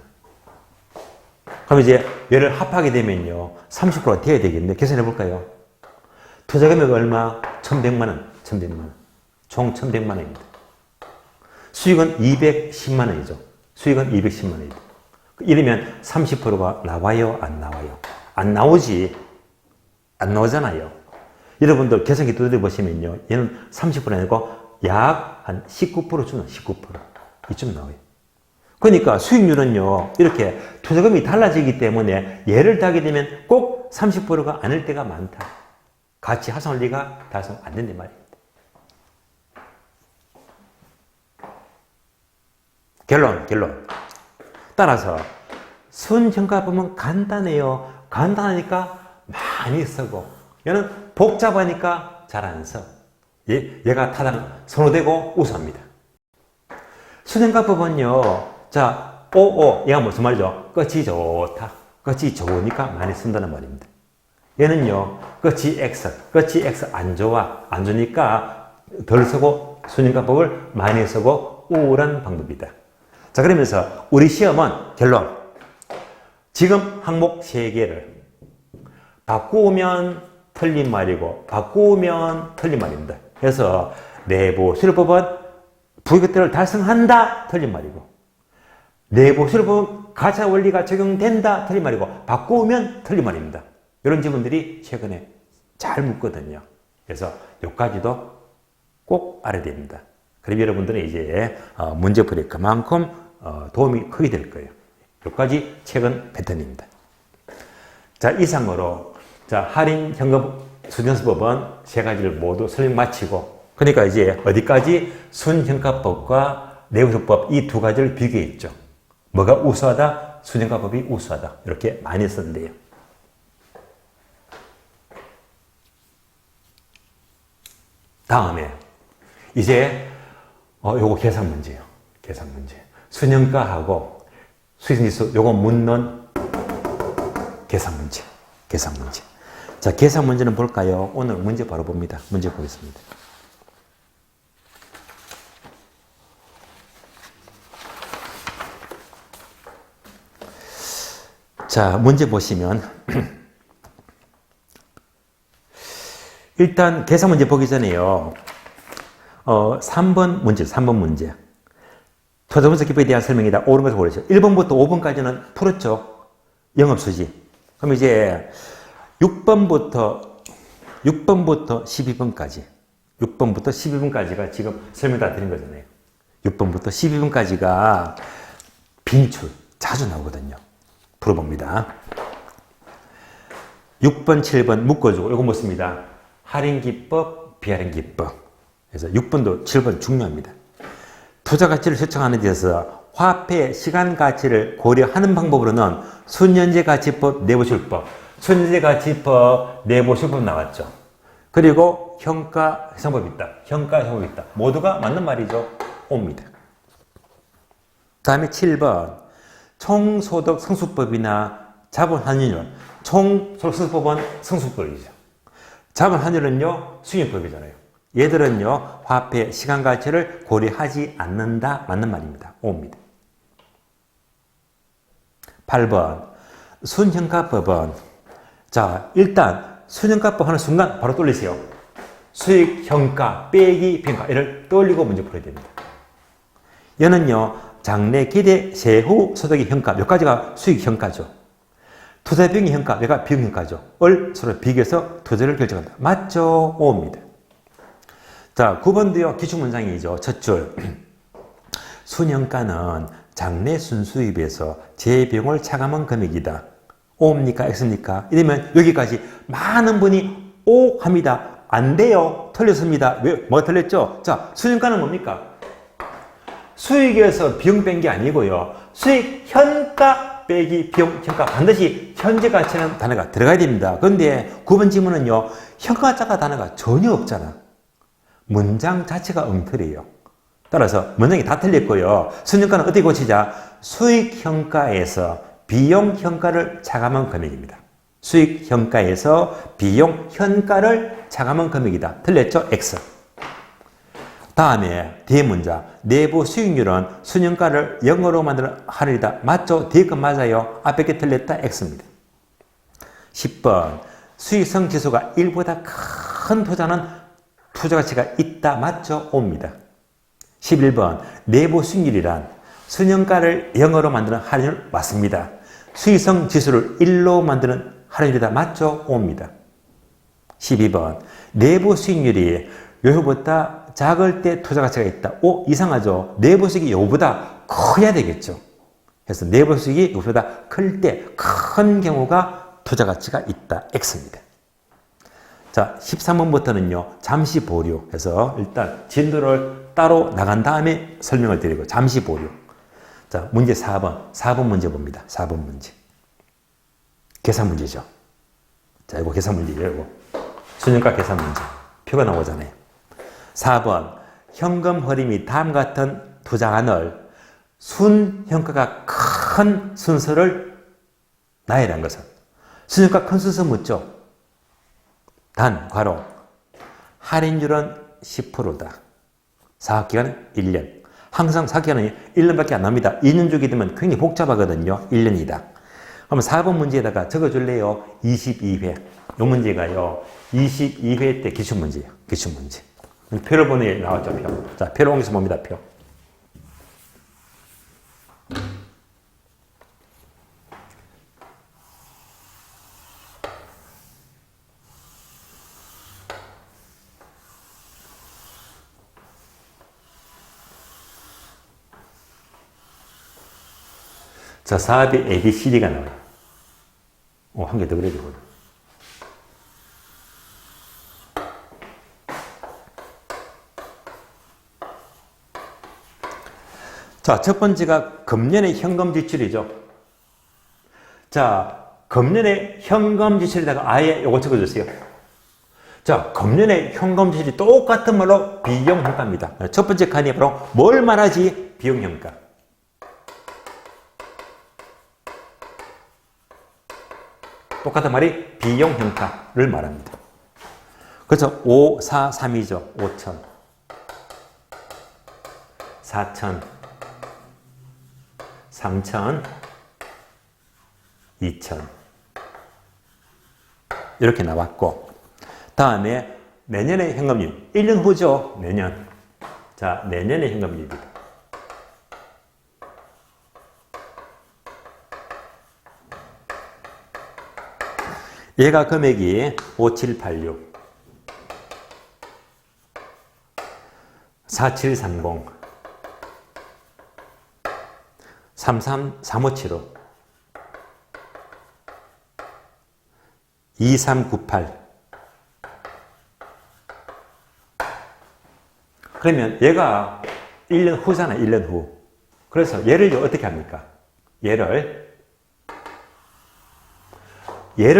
그럼 이제 얘를 합하게 되면요. 30%가 돼야 되겠네. 계산해 볼까요? 투자 금액 얼마? 1100만 원. 1100만 원. 총 1100만 원입니다. 수익은 210만 원이죠. 수익은 210만 원이죠. 이러면 30%가 나와요? 안 나와요? 안 나오지. 안 나오잖아요. 여러분들 계산기 두드려 보시면요. 얘는 30% 아니고 약 한 19% 주는 19%. 이쯤 나와요. 그러니까 수익률은요. 이렇게 투자금이 달라지기 때문에 얘를 따게 되면 꼭 30%가 아닐 때가 많다. 같이 합산 원리가 달성 안 된단 말입니다. 결론. 따라서 순정가 보면 간단해요. 간단하니까 많이 쓰고 얘는 복잡하니까 잘 안 써. 얘가 타당 선호되고 우수합니다. 순정가법은요. 자, 얘가 무슨 말이죠? 끝이 좋다. 끝이 좋으니까 많이 쓴다는 말입니다. 얘는요. 끝이 X 안 좋아. 안 좋으니까 덜 쓰고 순정가법을 많이 쓰고 우울한 방법이다. 자, 그러면서 우리 시험은 결론. 지금 항목 3개를 바꾸면 틀린 말이고 바꾸면 틀린 말입니다. 그래서 내부 수료법은 부의격대를 달성한다. 틀린 말이고 내부 수료법은 가차 원리가 적용된다. 틀린 말이고 바꾸면 틀린 말입니다. 이런 지문들이 최근에 잘 묻거든요. 그래서 여기까지도 꼭 알아야 됩니다. 그럼 여러분들은 이제 문제풀이에 그만큼 도움이 크게 될 거예요. 여기까지 최근 패턴입니다. 자, 이상으로 할인 현금 순정수법은 3가지를 모두 설명 마치고 그러니까 이제 어디까지 순정가법과 내부수법 이 2가지를 비교했죠. 뭐가 우수하다? 순정가법이 우수하다. 이렇게 많이 썼는데요. 다음에 이제 요거 계산 문제예요. 계산 문제. 순정가하고 수익지수 요거 묻는 계산 문제. 계산 문제. 자, 계산 문제는 볼까요? 오늘 문제 바로 봅니다. 문제 보겠습니다. 자, 문제 보시면 일단 계산 문제 보기 전에요. 3번 문제. 투자분석 기법에 대한 설명이다. 옳은 것을 고르죠. 1번부터 5번까지는 풀었죠. 영업수지. 그럼 이제 6번부터 12번까지. 6번부터 12번까지가 지금 설명 다 드린 거잖아요. 6번부터 12번까지가 빈출. 자주 나오거든요. 풀어봅니다. 6번, 7번 묶어주고, 이거 묻습니다. 할인기법, 비할인기법. 그래서 6번도 7번 중요합니다. 투자 가치를 설정하는 데서 화폐의 시간 가치를 고려하는 방법으로는 순현재가치법, 내부술법, 순현재가치법, 내부술법 나왔죠. 그리고 형가해상법이 있다. 형가해상법이 있다. 모두가 맞는 말이죠. 옵니다. 다음에 7번. 총소득 성수법이나 자본환율. 총소득 성수법은 성수법이죠. 자본환율은요, 수익법이잖아요. 얘들은요, 화폐 시간 가치를 고려하지 않는다. 맞는 말입니다. 옵니다. 8번. 순형가법은, 자, 일단 순형가법 하는 순간 바로 떠올리세요. 수익형가 빼기 평가. 이를 떠올리고 문제 풀어야 됩니다. 얘는요, 장래, 기대, 세후 소득의 형가. 몇 가지가 수익형가죠. 투자 비용의 형가, 얘가 비용형가죠. 을 서로 비교해서 투자를 결정한다. 맞죠? 오입니다. 자, 9번도요, 기출문장이죠. 첫 줄. 순형가는 장래 순수입에서 재비용을 차감한 금액이다. O입니까? X입니까? 이러면 여기까지 많은 분이 O 합니다. 안 돼요. 틀렸습니다. 왜? 뭐가 틀렸죠? 자, 순형가는 뭡니까? 수익에서 비용 뺀 게 아니고요. 수익 현가 빼기 비용 현가. 반드시 현재 가치는 단어가 들어가야 됩니다. 그런데 9번 지문은요. 현가자가 단어가 전혀 없잖아. 문장 자체가 엉터리예요. 따라서 문장이 다 틀렸고요. 순형가는 어떻게 고치자? 수익 현가에서 비용 현가를 차감한 금액입니다. 수익 현가에서 비용 현가를 차감한 금액이다. 틀렸죠? X. 다음에 뒤에 문장. 내부 수익률은 순형가를 0으로 만드는 할인이다. 맞죠? 뒤에 건 맞아요. 앞에 게 틀렸다. X입니다. 10번. 수익성 지수가 1보다 큰 투자는 투자 가치가 있다. 맞죠? O입니다. 11번. 내부 수익률이란 순형가를 0으로 만드는 할인율 맞습니다. 수익성 지수를 1로 만드는 할인율이다. 맞죠? O입니다. 12번. 내부 수익률이 요보다 작을 때 투자 가치가 있다. 오, 이상하죠? 내부 수익이 요보다 커야 되겠죠. 그래서 내부 수익이 요보다 클 때 큰 경우가 투자 가치가 있다. X입니다. 자, 13번부터는요. 잠시 보류 해서 일단 진도를 따로 나간 다음에 설명을 드리고 잠시 보류. 자, 문제 4번. 4번 문제 봅니다. 4번 문제. 계산 문제죠. 자, 이거 계산 문제예요. 이거. 순형가 계산 문제. 표가 나오잖아요. 4번. 현금 흐름이 다음 같은 투자안을 순형가가 큰 순서를 나열한 것은 순형가 큰 순서 묻죠. 단, 괄호. 할인율은 10%다. 사학기간은 1년. 항상 사학기간은 1년밖에 안 납니다. 2년 주게 되면 굉장히 복잡하거든요. 1년이다. 그럼 4번 문제에다가 적어줄래요? 22회. 이 문제가요. 22회 때 기출문제예요. 기출문제. 표를 보내 나왔죠. 표. 자, 표를 옮겨서 봅니다. 표. 자, 사업이 ABCD가 나와요. 한 개 더 그려야 되거든. 자, 첫 번째가 금년의 현금 지출이죠. 자, 금년의 현금 지출에다가 아예 요거 적어주세요. 자, 금년의 현금 지출이 똑같은 말로 비용형가입니다. 첫 번째 칸이 바로 뭘 말하지? 비용형가. 똑같은 말이 비용형가를 말합니다. 그래서 5, 4, 3이죠. 5천, 4천, 3천, 2천 이렇게 나왔고 다음에 내년의 현금률 1년 후죠. 내년. 자, 내년의 현금률입니다. 얘가 금액이 5786 4730 333575 2398 그러면 얘가 1년 후잖아. 1년 후. 그래서 얘를 어떻게 합니까? 얘를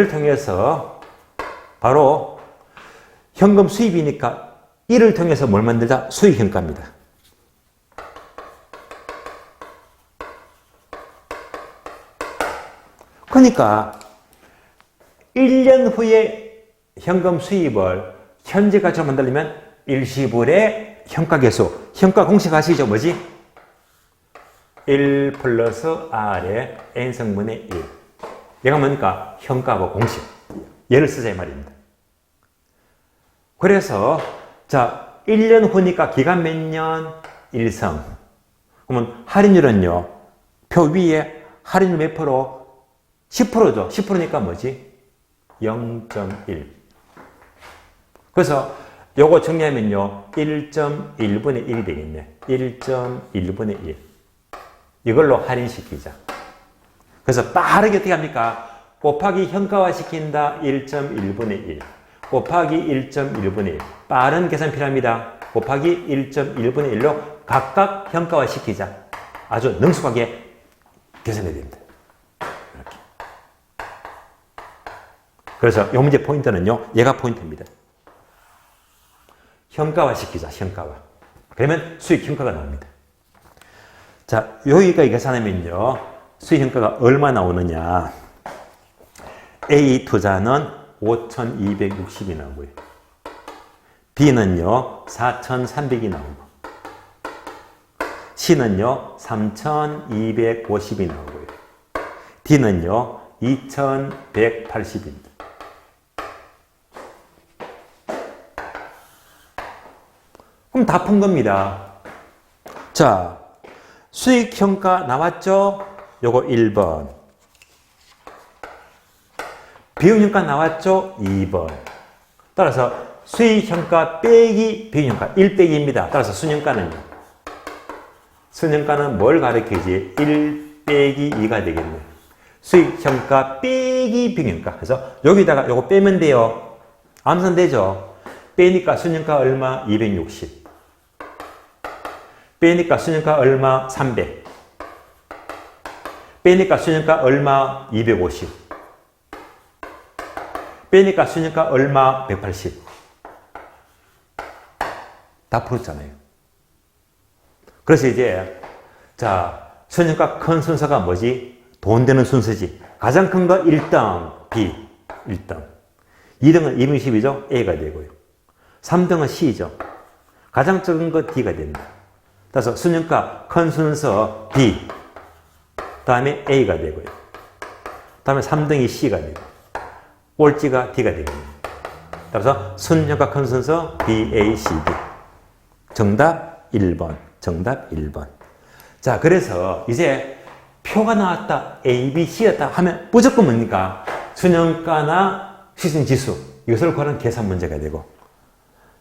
통해서 바로 현금 수입이니까 이를 통해서 뭘 만들자? 수익현가입니다. 그러니까 1년 후에 현금 수입을 현재 가치로 만들려면 일시불의 현가계수, 현가 공식 아시죠? 뭐지? 1 플러스 R의 N성분의 1. 얘가 뭡니까? 현가하고 공식. 얘를 쓰자 이 말입니다. 그래서 자 1년 후니까 기간 몇 년? 1성. 그러면 할인율은요. 표 위에 할인율 몇 프로? 10%죠. 10%니까 뭐지? 0.1. 그래서 요거 정리하면요. 1.1분의 1이 되겠네. 1.1분의 1. 이걸로 할인시키자. 그래서 빠르게 어떻게 합니까? 곱하기 현가화 시킨다. 1.1분의 1. 곱하기 1.1분의 1. 빠른 계산 필요합니다. 곱하기 1.1분의 1로 각각 현가화 시키자. 아주 능숙하게 계산해야 됩니다. 이렇게. 그래서 이 문제 포인트는요. 얘가 포인트입니다. 현가화 시키자. 현가화. 그러면 수익 현가가 나옵니다. 자, 여기가 계산하면요. 수익 현가가 얼마 나오느냐. A 투자는 5,260이 나오고요. B는요. 4,300이 나오고. C는요. 3,250이 나오고요. D는요. 2,180입니다. 그럼 다 푼 겁니다. 자, 수익현가 나왔죠? 요거 1번. 비용현가 나왔죠? 2번. 따라서 수익현가 빼기 비용현가 1 빼기입니다. 따라서 순현가는요? 순현가는 뭘 가리키지? 1 빼기 2가 되겠네. 수익현가 빼기 비용현가. 그래서 여기다가 요거 빼면 돼요. 암산 되죠? 빼니까 순현가 얼마? 260. 빼니까 순현가 얼마? 300. 빼니까 순현가 얼마? 250. 빼니까 순현가 얼마? 180. 다 풀었잖아요. 그래서 이제 자 순현가 큰 순서가 뭐지? 돈 되는 순서지. 가장 큰 거 1등 B 1등. 2등은 210이죠? A가 되고요. 3등은 C죠. 가장 적은 거 D가 됩니다. 따라서 순현가 큰 순서 B, 다음에 A가 되고요. 다음에 3등이 C가 되고, 꼴찌가 D가 되겠네요. 따라서 순현가 큰 순서 B, A, C, D. 정답 1번. 정답 1번. 자, 그래서 이제 표가 나왔다. A, B, C였다 하면 무조건 뭡니까? 순현가나 시승지수. 이것을 구하는 계산 문제가 되고.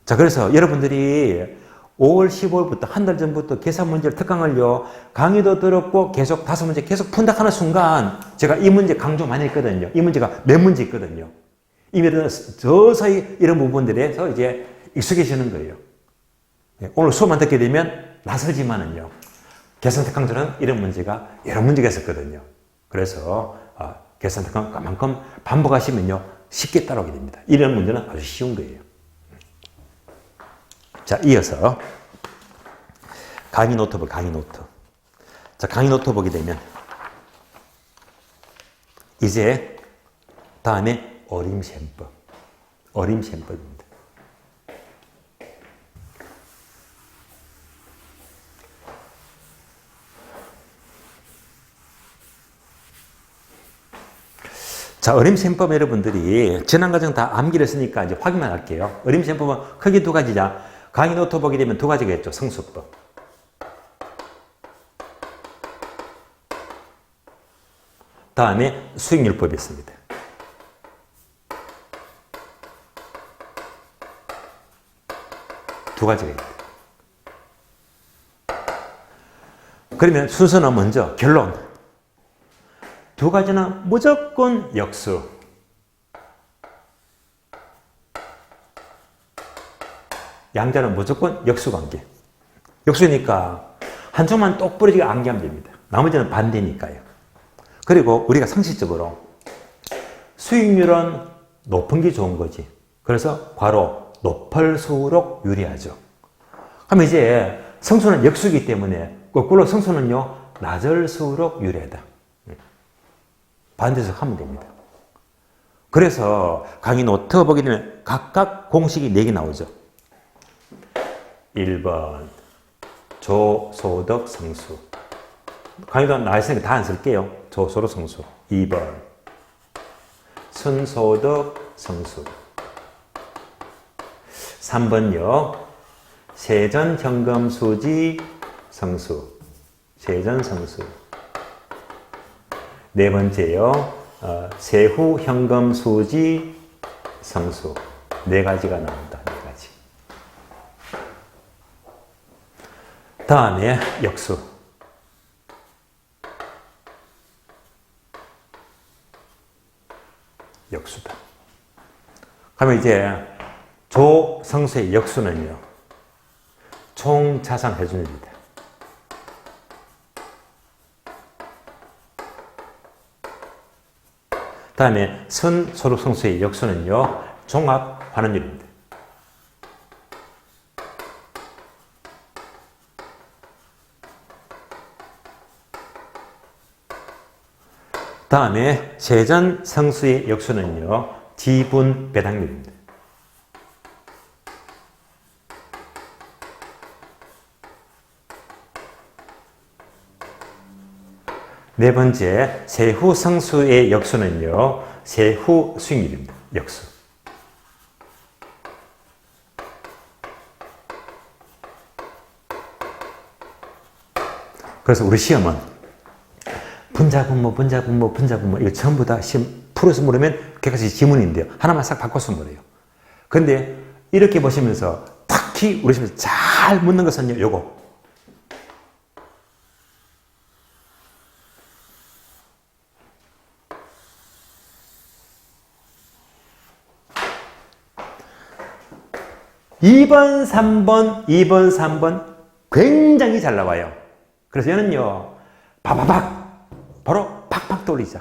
자, 그래서 여러분들이 5월 15일부터 한 달 전부터 계산 문제를 특강을요. 강의도 들었고 계속 5문제 계속 푼다 하는 순간 제가 이 문제 강조 많이 했거든요. 이 문제가 몇 문제 있거든요. 이미 서서히 이런 부분들에서 이제 익숙해지는 거예요. 오늘 수업만 듣게 되면 낯설지만은요. 계산 특강들은 이런 문제가 여러 문제가 있었거든요. 그래서 계산 특강 그만큼 반복하시면요. 쉽게 따라오게 됩니다. 이런 문제는 아주 쉬운 거예요. 자, 이어서 강의 노트북, 강의 노트. 자, 강의 노트 보게 되면 이제 다음에 어림셈법. 어림셈법입니다. 자, 어림셈법 여러분들이 지난 과정 다 암기를 했으니까 이제 확인만 할게요. 어림셈법은 크게 두 가지자. 강의 노트 보게 되면 두 가지가 있죠. 성수법. 다음에 수익률법이 있습니다. 두 가지가 있다. 그러면 순서는 먼저 결론. 두 가지는 무조건 역수. 양자는 무조건 역수관계. 역수니까 한쪽만 똑부러지게 암기하면 됩니다. 나머지는 반대니까요. 그리고 우리가 상식적으로 수익률은 높은 게 좋은 거지. 그래서 괄호 높을수록 유리하죠. 그럼 이제 성수는 역수이기 때문에 거꾸로 성수는요 낮을수록 유리하다. 반대해서 하면 됩니다. 그래서 강의 노트 보게 되면 각각 공식이 4개 나오죠. 1번 조소득 성수. 강의도 나와있으니까 다 안 쓸게요. 조소득 성수. 2번 순소득 성수. 3번요 세전현금 수지 성수. 세전 성수. 4번째요 세후 현금 수지 성수. 4가지가 나온다. 4가지. 다음에 역수. 역수다. 그러면 이제 조성수의 역수는요 총자산 회전율입니다. 다음에 선소득성수의 역수는요 종합환원율입니다. 다음에 세전성수의 역수는요 지분배당률입니다. 네 번째, 세후 성수의 역수는요, 세후 수익률입니다. 역수. 그래서 우리 시험은 분자분모, 이거 전부 다 시험 풀어서 물으면 객관식 지문인데요. 하나만 싹 바꿔서 물어요. 근데 이렇게 보시면서 특히 우리 시험에서 잘 묻는 것은요, 요거. (2번) (3번) (2번) (3번) 굉장히 잘 나와요. 그래서 얘는요 바바박 바로 팍팍 떠올리죠.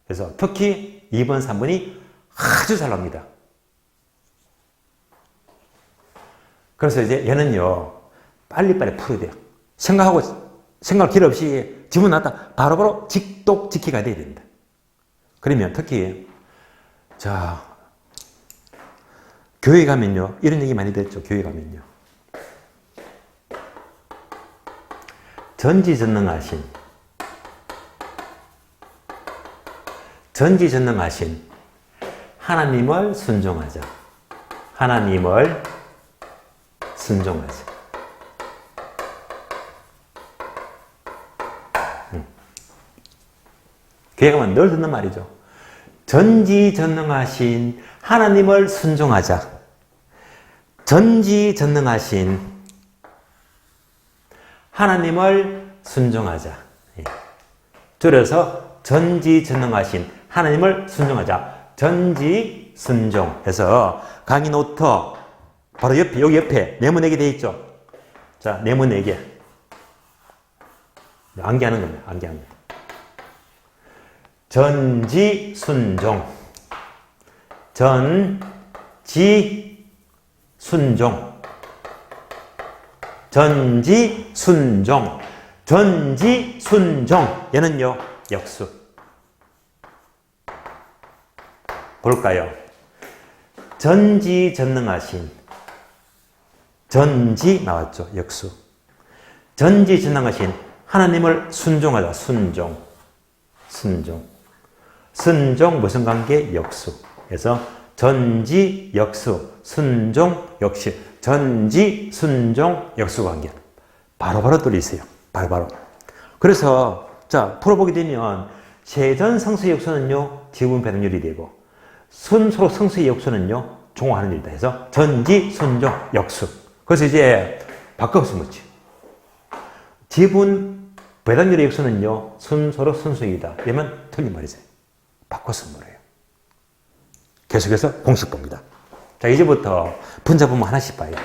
그래서 특히 2번 3번이 아주 잘 나옵니다. 그래서 이제 얘는요 빨리빨리 풀어야 돼요. 생각할 길 없이 지문 나왔다 바로바로 직독 직기가 돼야 됩니다. 그러면 특히 자 교회 가면요 이런 얘기 많이 듣죠. 교회 가면요 전지전능하신 하나님을 순종하자. 하나님을 순종하자. 교회 가면 늘 듣는 말이죠. 전지전능하신 하나님을 순종하자. 전지전능하신 하나님을 순종하자. 줄여서 전지전능하신 하나님을 순종하자. 전지순종 해서 강의 노트 바로 옆에 여기 옆에 네모 4개 되어 있죠. 자 네모 4개 암기하는 겁니다. 암기하는 겁니다. 전지순종 전지순종 전지순종 전지순종 얘는요 역수. 볼까요? 전지전능하신 전지 나왔죠. 역수. 전지전능하신 하나님을 순종하자. 순종 순종 무슨 관계? 역수. 그래서 전지 역수 순종 역시 전지 순종 역수 관계 바로바로 뚫리세요. 바로바로. 그래서 자 풀어보게 되면 세전성수의 역수는요 지분 배당률이 되고 순소득 성수의 역수는요 종합환원율이다 해서 전지 순종 역수. 그래서 이제 바꿔서 묻지. 지분 배당률의 역수는요 순소득 순수익이다. 이러면 틀린 말이세요. 바꿔서 물어요. 계속해서 공식 봅니다. 자 이제부터 분자분모 하나씩 봐요.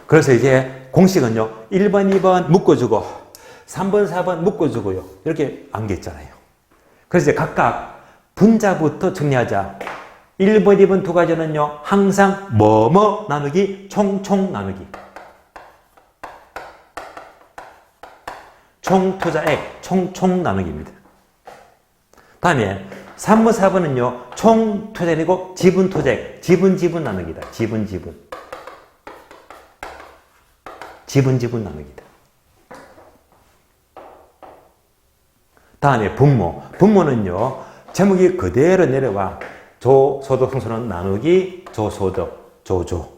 그래서 이제 공식은요, 1번, 2번 묶어주고, 3번, 4번 묶어주고요. 이렇게 암기했잖아요. 그래서 이제 각각 분자부터 정리하자. 1번, 2번 두 가지는요, 항상 뭐뭐 나누기, 총총 나누기. 총투자액, 총총 나누기입니다. 다음에 3번, 4번은요, 총투자액이고 지분투자액, 지분 나누기다. 지분 나누기다. 다음에 분모는요, 제목이 그대로 내려와. 조소득 승소는 나누기 조소득, 조조.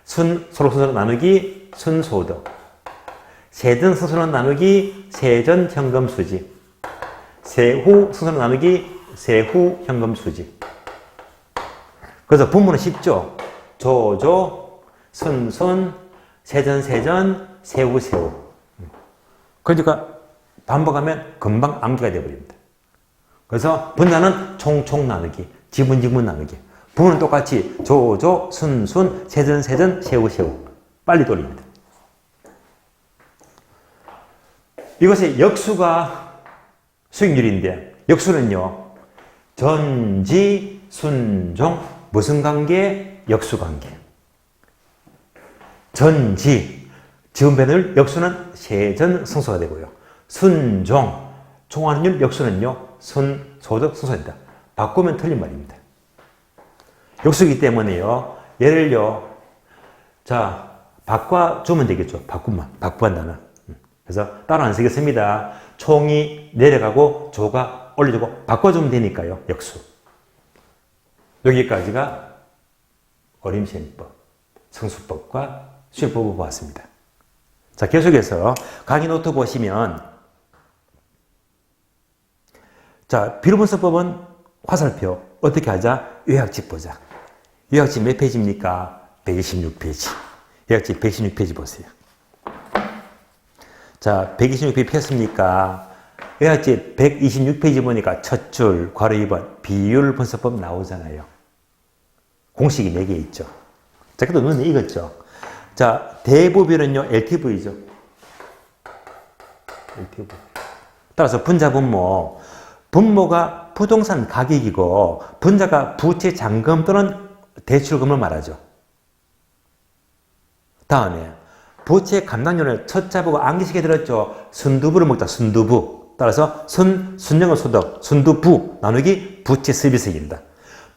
순소득 승소는 나누기 순소득. 세전 승소는 나누기 세전 현금 수지. 세후 승소는 나누기 세후 현금 수지. 그래서 분모는 쉽죠. 조조, 순순, 세전, 세후. 그러니까 반복하면 금방 암기가 되어버립니다. 그래서 분자는 총총 나누기, 지분 나누기. 분모는 똑같이 조조, 순순, 세전, 세후. 빨리 돌립니다. 이것의 역수가 수익률인데, 역수는요, 전지, 순종, 무슨 관계? 역수관계. 전지, 지분배율 역수는 세전 승소가 되고요. 순종, 총환율 역수는요, 순소득 승소입니다. 바꾸면 틀린 말입니다. 역수이기 때문에요, 얘를요, 자, 바꿔주면 되겠죠. 바꾸한다는. 그래서 따로 안 쓰겠습니다. 총이 내려가고 조가 올려주고 바꿔주면 되니까요. 역수. 여기까지가 어림시행법, 성수법과 수익법을 보았습니다. 자, 계속해서 강의 노트 보시면, 자, 비례분석법은 화살표 어떻게 하자? 요약집 보자. 요약집 몇 페이지입니까? 126페이지. 요약집 126페이지 보세요. 자, 126페이지 폈습니까? 요약집 126페이지 보니까 첫 줄, 괄호 2번, 비율분석법 나오잖아요. 공식이 4개 있죠. 자, 그래도 눈에 익었죠. 자, 대부비율은요, LTV죠. LTV. 따라서 분자분모. 분모가 부동산 가격이고, 분자가 부채 잔금 또는 대출금을 말하죠. 다음에, 부채 감당률을 첫자보고 암기시켜 들었죠. 순두부를 먹다, 순두부. 따라서 순영의 소득, 순두부 나누기 부채 서비스입니다.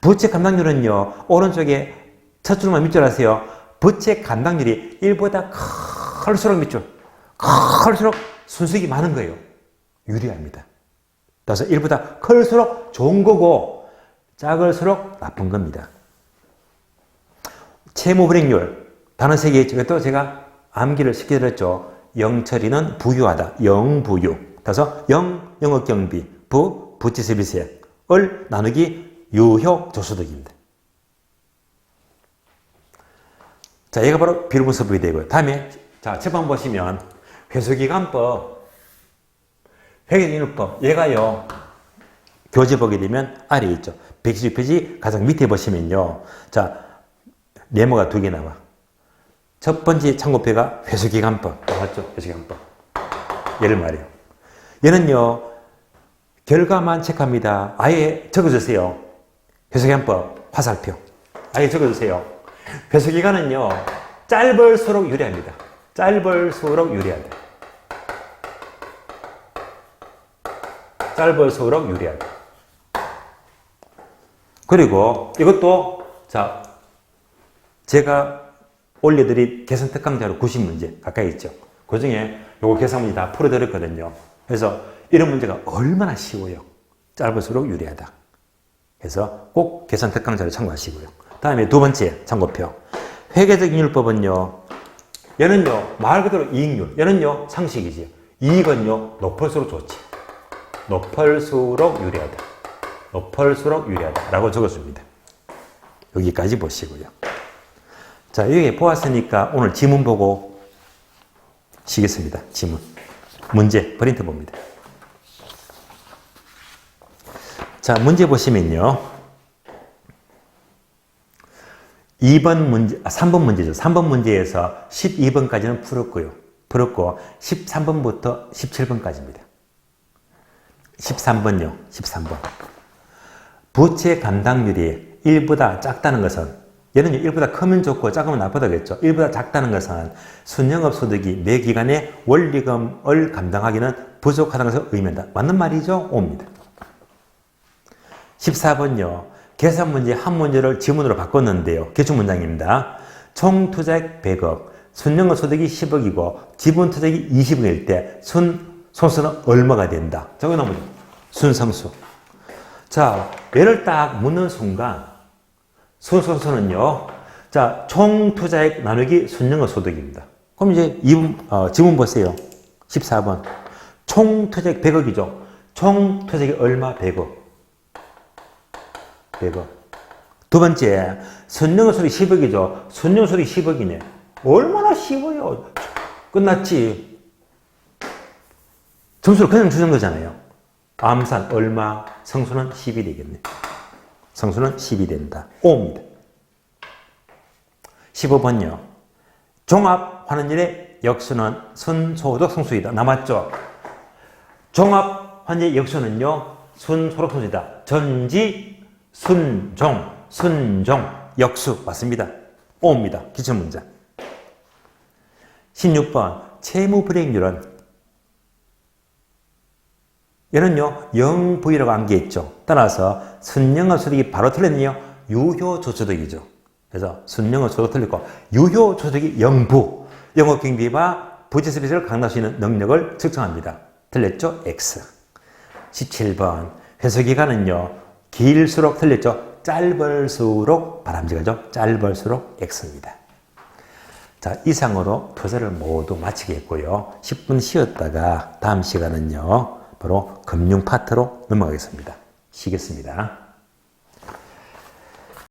부채 감당률은요, 오른쪽에 첫 줄만 밑줄 하세요. 부채 감당률이 1보다 클수록 밑줄, 클수록 순수익이 많은 거예요. 유리합니다. 따라서 1보다 클수록 좋은 거고, 작을수록 나쁜 겁니다. 채무불이익률, 단어 3개 있죠. 또 제가 암기를 시켜드렸죠. 영처리는 부유하다. 영부유. 따라서 영업 경비, 부채 서비스액, 을 나누기 유효 조소득입니다. 자, 얘가 바로 비례분석법이 되고요. 다음에, 자, 첫 번 보시면, 회수기간법, 회계기준법, 얘가요, 교재 보게 되면 아래에 있죠. 120페이지 가장 밑에 보시면요. 자, 네모가 2개 나와. 첫 번째 참고표가 회수기간법. 맞죠? 회수기간법. 얘를 말해요. 얘는요, 결과만 체크합니다. 아예 적어주세요. 회수기간법 화살표. 아예 적어주세요. 회수기간은요, 짧을수록 유리합니다. 짧을수록 유리하다. 짧을수록 유리하다. 그리고 이것도, 자, 제가 올려드린 계산 특강자로 90문제 가까이 있죠. 그 중에 요거 계산 문제 다 풀어드렸거든요. 그래서 이런 문제가 얼마나 쉬워요. 짧을수록 유리하다. 그래서 꼭 계산 특강자를 참고하시고요. 다음에 두 번째 참고표. 회계적 이익률법은요, 얘는요, 말 그대로 이익률. 얘는요, 상식이지요. 이익은요, 높을수록 좋지. 높을수록 유리하다. 높을수록 유리하다. 라고 적어줍니다. 여기까지 보시고요. 자, 여기 보았으니까 오늘 지문 보고 쉬겠습니다. 지문. 문제, 프린트 봅니다. 자, 문제 보시면요. 2번 문제, 3번 문제죠. 3번 문제에서 12번까지는 풀었고 13번부터 17번까지입니다. 13번요. 13번. 부채 감당률이 1보다 작다는 것은, 얘는 1보다 크면 좋고 작으면 나쁘다겠죠. 1보다 작다는 것은 순영업소득이 매 기간에 원리금을 감당하기는 부족하다는 것을 의미한다. 맞는 말이죠? 옵니다. 14번요. 계산 문제 한 문제를 지문으로 바꿨는데요. 기출문장입니다. 총 투자액 100억, 순영업소득이 10억이고 지분 투자액이 20억일 때 손수는 얼마가 된다. 저거 나오죠. 순성수. 자, 얘를 딱 묻는 순간 순성수는요. 자, 총 투자액 나누기 순영업소득입니다. 그럼 이제 지문 보세요. 14번. 총 투자액 100억이죠. 총 투자액이 얼마? 100억. 100억. 두 번째, 순영업소득이 10억이죠. 순영업소득이 10억이네. 얼마나 쉬워요. 끝났지. 점수를 그냥 주는 거잖아요. 암산 얼마? 성수는 10이 되겠네. 성수는 10이 된다. 5입니다. 15번요. 종합환원율의 역수는 순소득 성수이다. 남았죠? 종합환원율의 역수는요. 순소득 성수이다. 전지 순종, 역수 맞습니다. 5입니다. 기출문장. 16번 채무불이익률은 얘는요 0V라고 암기했죠. 따라서 순영업소득이 바로 틀렸네요. 유효조소득이죠. 그래서 순영업소득 틀렸고 유효조소득이 0부 영업경비와 부채세비를 감당할 수 있는 능력을 측정합니다. 틀렸죠? X. 17번 회수기간은요 길수록 틀렸죠. 짧을수록 바람직하죠. 짧을수록 X입니다. 자, 이상으로 투자를 모두 마치겠고요. 10분 쉬었다가 다음 시간은요. 바로 금융 파트로 넘어가겠습니다. 쉬겠습니다.